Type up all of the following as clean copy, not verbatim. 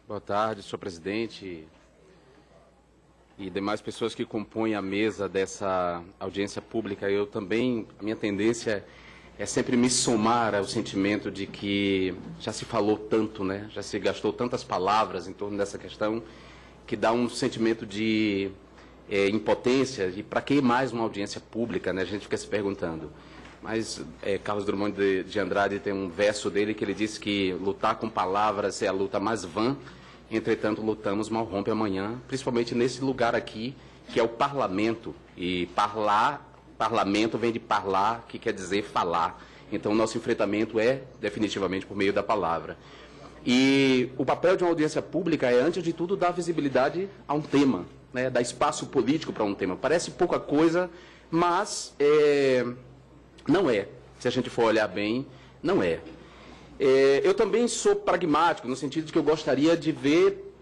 Boa tarde, senhor presidente e demais pessoas que compõem a mesa dessa audiência pública. Eu também, a minha tendência é sempre me somar ao sentimento de que já se falou tanto, né? Já se gastou tantas palavras em torno dessa questão, que dá um sentimento de impotência, e para que mais uma audiência pública, né? A gente fica se perguntando. Mas Carlos Drummond de Andrade tem um verso dele que ele diz que lutar com palavras é a luta mais vã, entretanto lutamos mal rompe amanhã, principalmente nesse lugar aqui, que é o parlamento, e parlamento vem de parlar, que quer dizer falar. Então, o nosso enfrentamento é definitivamente por meio da palavra. E o papel de uma audiência pública é, antes de tudo, dar visibilidade a um tema, né? Dar espaço político para um tema. Parece pouca coisa, mas não é. Se a gente for olhar bem, não é. Eu também sou pragmático, no sentido de que eu gostaria de ver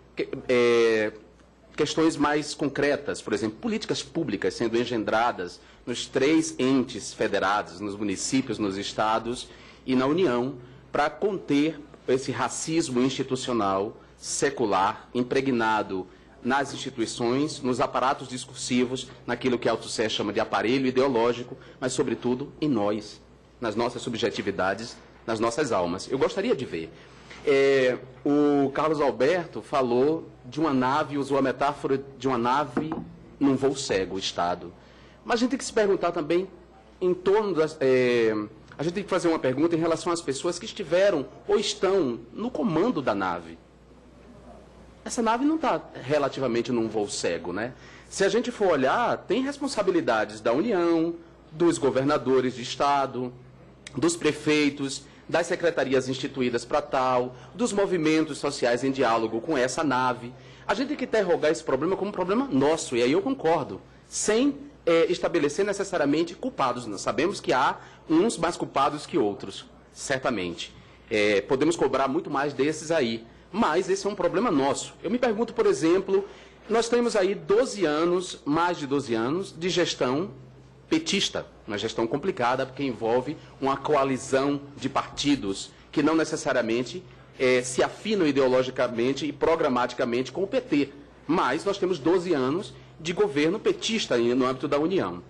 questões mais concretas, por exemplo, políticas públicas sendo engendradas nos 3 entes federados, nos municípios, nos estados e na União, para conter esse racismo institucional, secular, impregnado nas instituições, nos aparatos discursivos, naquilo que a Althusser chama de aparelho ideológico, mas, sobretudo, em nós, nas nossas subjetividades, nas nossas almas. Eu gostaria de ver. O Carlos Alberto falou de uma nave, usou a metáfora de uma nave num voo cego, o Estado. Mas a gente tem que se perguntar também em torno das... a gente tem que fazer uma pergunta em relação às pessoas que estiveram ou estão no comando da nave. Essa nave não está relativamente num voo cego, né? Se a gente for olhar, tem responsabilidades da União, dos governadores de Estado, dos prefeitos, das secretarias instituídas para tal, dos movimentos sociais em diálogo com essa nave. A gente tem que interrogar esse problema como um problema nosso, e aí eu concordo, sem estabelecer necessariamente culpados. Nós sabemos que há uns mais culpados que outros, certamente. Podemos cobrar muito mais desses aí, mas esse é um problema nosso. Eu me pergunto, por exemplo, nós temos aí 12 anos, mais de 12 anos, de gestão petista, uma gestão complicada, porque envolve uma coalizão de partidos que não necessariamente se afinam ideologicamente e programaticamente com o PT. Mas nós temos 12 anos de governo petista no âmbito da União.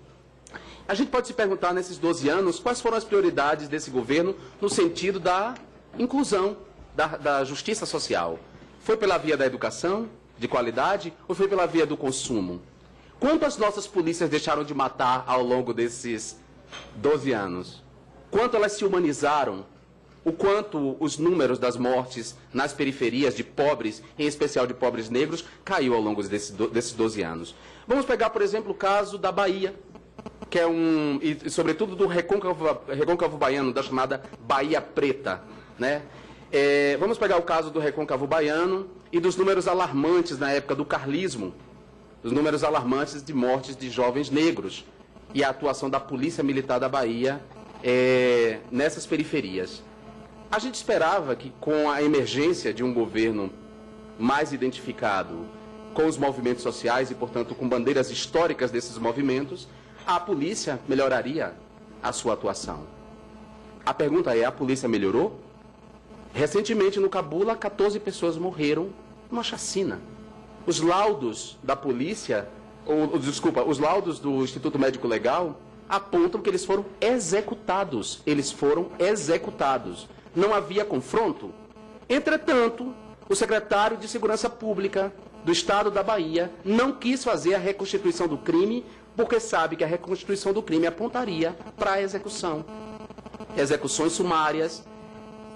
A gente pode se perguntar, nesses 12 anos, quais foram as prioridades desse governo no sentido da inclusão, da justiça social. Foi pela via da educação, de qualidade, ou foi pela via do consumo? Quantas nossas polícias deixaram de matar ao longo desses 12 anos? Quanto elas se humanizaram? O quanto os números das mortes nas periferias de pobres, em especial de pobres negros, caiu ao longo desses 12 anos? Vamos pegar, por exemplo, o caso da Bahia, que é e sobretudo do recôncavo baiano, da chamada Bahia Preta, né? Vamos pegar o caso do recôncavo baiano e dos números alarmantes na época do carlismo, os números alarmantes de mortes de jovens negros e a atuação da Polícia Militar da Bahia nessas periferias. A gente esperava que, com a emergência de um governo mais identificado com os movimentos sociais e, portanto, com bandeiras históricas desses movimentos, a polícia melhoraria a sua atuação. A pergunta é, a polícia melhorou? Recentemente, no Cabula, 14 pessoas morreram numa chacina. Os laudos da polícia, os laudos do Instituto Médico Legal apontam que eles foram executados. Eles foram executados. Não havia confronto. Entretanto, o secretário de Segurança Pública do Estado da Bahia não quis fazer a reconstituição do crime, porque sabe que a reconstituição do crime apontaria para a execução. Execuções sumárias,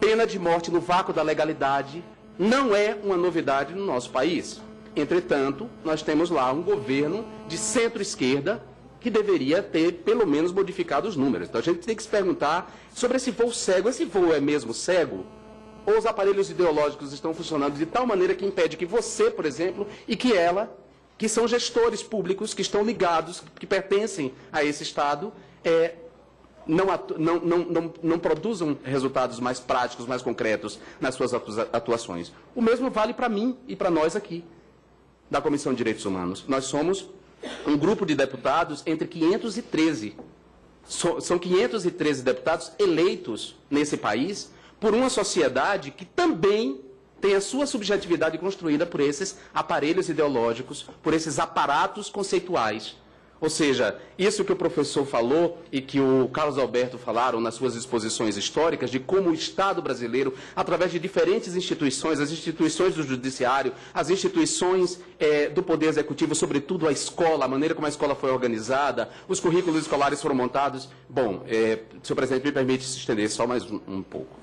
pena de morte no vácuo da legalidade, não é uma novidade no nosso país. Entretanto, nós temos lá um governo de centro-esquerda que deveria ter, pelo menos, modificado os números. Então, a gente tem que se perguntar sobre esse voo cego. Esse voo é mesmo cego? Ou os aparelhos ideológicos estão funcionando de tal maneira que impede que você, por exemplo, e que ela, que são gestores públicos, que estão ligados, que pertencem a esse Estado, não produzam resultados mais práticos, mais concretos nas suas atuações. O mesmo vale para mim e para nós aqui, da Comissão de Direitos Humanos. Nós somos um grupo de deputados entre 513. São 513 deputados eleitos nesse país por uma sociedade que também tem a sua subjetividade construída por esses aparelhos ideológicos, por esses aparatos conceituais. Ou seja, isso que o professor falou e que o Carlos Alberto falaram nas suas exposições históricas, de como o Estado brasileiro, através de diferentes instituições, as instituições do judiciário, as instituições do poder executivo, sobretudo a escola, a maneira como a escola foi organizada, os currículos escolares foram montados. Bom, senhor presidente, me permite se estender só mais um pouco.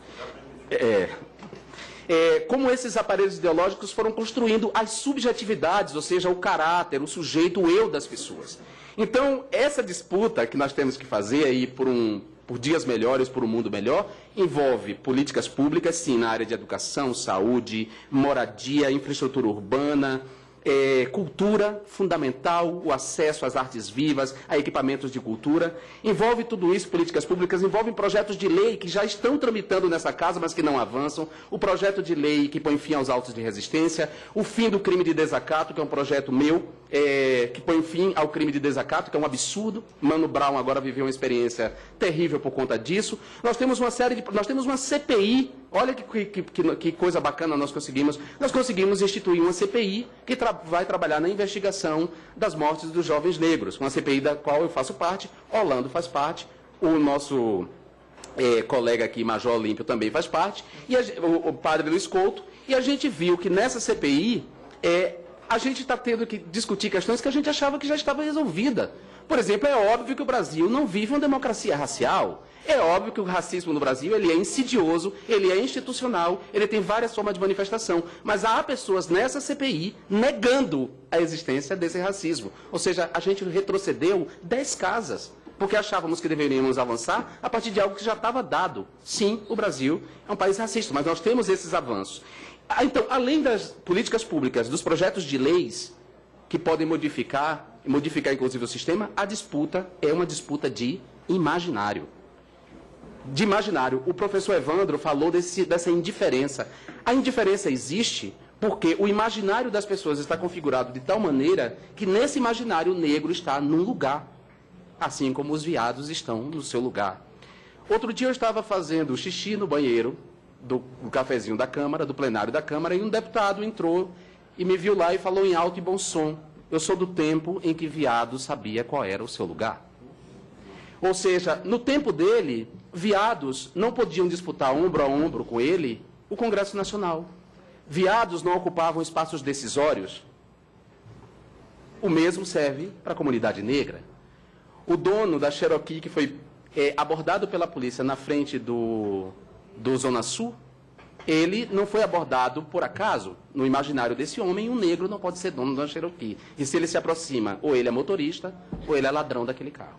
Como esses aparelhos ideológicos foram construindo as subjetividades, ou seja, o caráter, o sujeito, o eu das pessoas. Então, essa disputa que nós temos que fazer aí por dias melhores, por um mundo melhor, envolve políticas públicas, sim, na área de educação, saúde, moradia, infraestrutura urbana, cultura fundamental, o acesso às artes vivas, a equipamentos de cultura. Envolve tudo isso, políticas públicas, envolve projetos de lei que já estão tramitando nessa casa, mas que não avançam. O projeto de lei que põe fim aos autos de resistência, o fim do crime de desacato, que é um projeto meu, que põe fim ao crime de desacato, que é um absurdo. Mano Brown agora viveu uma experiência terrível por conta disso. Nós temos uma CPI, olha que coisa bacana nós conseguimos instituir uma CPI que vai trabalhar na investigação das mortes dos jovens negros, uma CPI da qual eu faço parte, Orlando faz parte, o nosso colega aqui, Major Olímpio, também faz parte, e o padre Luiz Couto, e a gente viu que nessa CPI a gente está tendo que discutir questões que a gente achava que já estava resolvida. Por exemplo, é óbvio que o Brasil não vive uma democracia racial. É óbvio que o racismo no Brasil ele é insidioso, ele é institucional, ele tem várias formas de manifestação. Mas há pessoas nessa CPI negando a existência desse racismo. Ou seja, a gente retrocedeu 10 casas, porque achávamos que deveríamos avançar a partir de algo que já estava dado. Sim, o Brasil é um país racista, mas nós temos esses avanços. Então, além das políticas públicas, dos projetos de leis que podem modificar inclusive o sistema, a disputa é uma disputa de imaginário. De imaginário. O professor Evandro falou dessa indiferença. A indiferença existe porque o imaginário das pessoas está configurado de tal maneira que nesse imaginário o negro está num lugar, assim como os viados estão no seu lugar. Outro dia eu estava fazendo xixi no banheiro do cafezinho da Câmara, do plenário da Câmara, e um deputado entrou e me viu lá e falou em alto e bom som: eu sou do tempo em que viado sabia qual era o seu lugar. Ou seja, no tempo dele, viados não podiam disputar ombro a ombro com ele o Congresso Nacional. Viados não ocupavam espaços decisórios. O mesmo serve para a comunidade negra. O dono da Cherokee, que foi abordado pela polícia na frente do Zona Sul, ele não foi abordado por acaso. No imaginário desse homem, um negro não pode ser dono da Cherokee. E se ele se aproxima, ou ele é motorista, ou ele é ladrão daquele carro.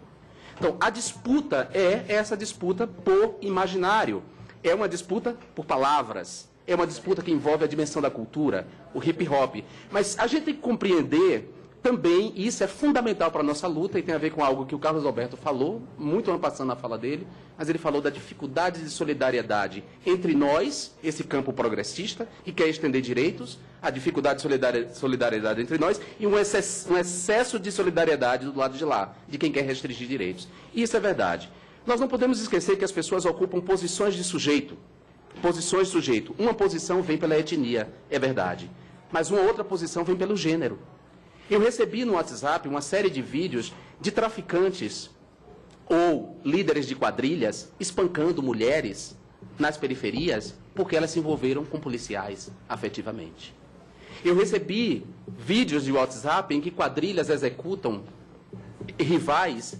Então, a disputa é essa disputa por imaginário. É uma disputa por palavras. É uma disputa que envolve a dimensão da cultura, o hip-hop. Mas a gente tem que compreender também, e isso é fundamental para a nossa luta, e tem a ver com algo que o Carlos Alberto falou, muito ano passado na fala dele, mas ele falou da dificuldade de solidariedade entre nós, esse campo progressista, que quer estender direitos, a dificuldade de solidariedade entre nós, e um excesso de solidariedade do lado de lá, de quem quer restringir direitos. E isso é verdade. Nós não podemos esquecer que as pessoas ocupam posições de sujeito. Posições de sujeito. Uma posição vem pela etnia, é verdade. Mas uma outra posição vem pelo gênero. Eu recebi no WhatsApp uma série de vídeos de traficantes ou líderes de quadrilhas espancando mulheres nas periferias porque elas se envolveram com policiais afetivamente. Eu recebi vídeos de WhatsApp em que quadrilhas executam rivais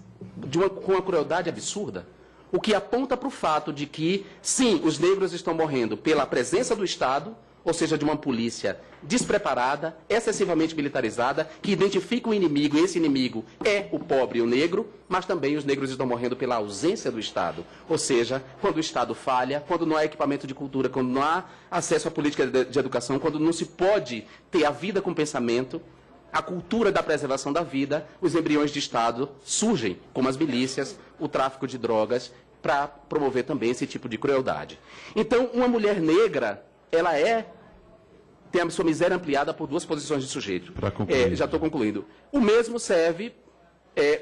com uma crueldade absurda, o que aponta para o fato de que, sim, os negros estão morrendo pela presença do Estado, ou seja, de uma polícia despreparada, excessivamente militarizada, que identifica o inimigo, e esse inimigo é o pobre e o negro, mas também os negros estão morrendo pela ausência do Estado. Ou seja, quando o Estado falha, quando não há equipamento de cultura, quando não há acesso à política de educação, quando não se pode ter a vida com pensamento, a cultura da preservação da vida, os embriões de Estado surgem, como as milícias, o tráfico de drogas, para promover também esse tipo de crueldade. Então, uma mulher negra, ela tem a sua miséria ampliada por duas posições de sujeito. Já estou concluindo. O mesmo serve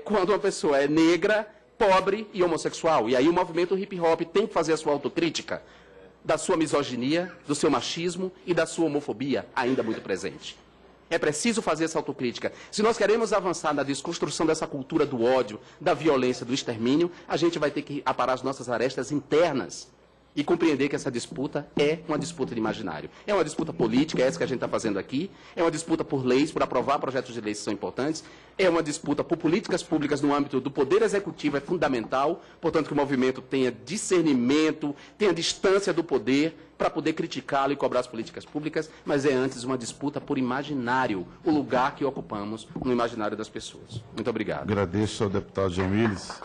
quando uma pessoa é negra, pobre e homossexual. E aí o movimento hip-hop tem que fazer a sua autocrítica da sua misoginia, do seu machismo e da sua homofobia ainda muito presente. É preciso fazer essa autocrítica. Se nós queremos avançar na desconstrução dessa cultura do ódio, da violência, do extermínio, a gente vai ter que aparar as nossas arestas internas e compreender que essa disputa é uma disputa de imaginário. É uma disputa política, é essa que a gente está fazendo aqui, é uma disputa por leis, por aprovar projetos de leis que são importantes, é uma disputa por políticas públicas no âmbito do poder executivo, é fundamental, portanto que o movimento tenha discernimento, tenha distância do poder para poder criticá-lo e cobrar as políticas públicas, mas é antes uma disputa por imaginário, o lugar que ocupamos no imaginário das pessoas. Muito obrigado. Agradeço ao deputado João Willis.